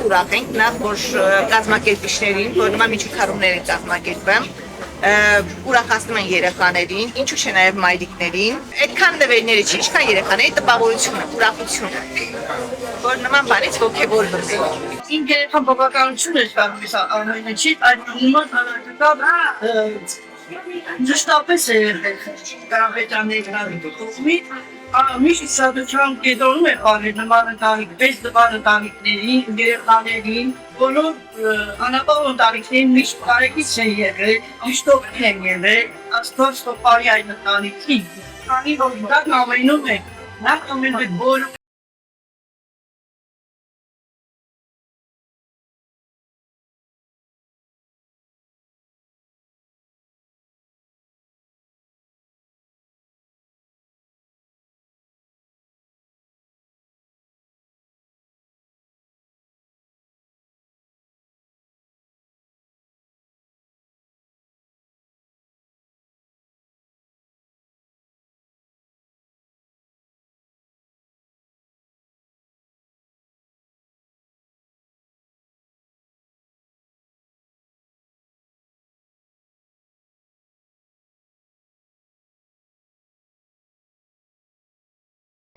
ուրախ ենք նախ որ կազմակերպիչներին, որ նման միջոցառումներ են կազմակերպում, ուրախացնում են երեխաներին, ինչու՞ չէ նաև մայրիկներին։ Այդքան նվերները չի, ինչքան երեխաների տպավորությունը, ուրախությունը, որ նման բանից ոգևորվում են։ Ինքը համապատասխանություն է ստանում ամենը չի, այդ նման հանրակրթական Ճշտապես է կարապետյանների կողմից միշտ շատության կետոնում է պարել նման ընտանիք, 6 նման ընտանիքներին, երեխաներին, բոլոր անապահով ընտանիքներին միշտ կարեկից են եղել, միշտ օգին են եղել, Աստված տոպարի այդ ընտանիքին, քանի որ դա ամենում է, նա ամենում է բոլոր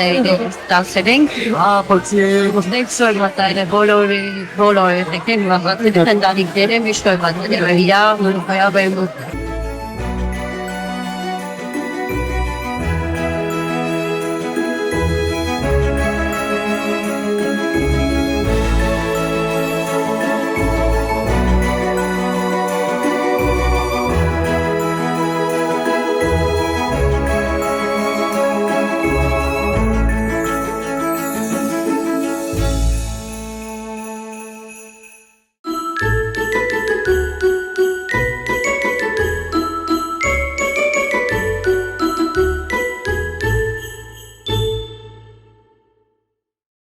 Դասեր ենք, ոսնեք սորմատայրը բոլորը, եկեն վաղացել ընտանիքները միշտ օրվացել իրար, նույնքայա բերմուտ։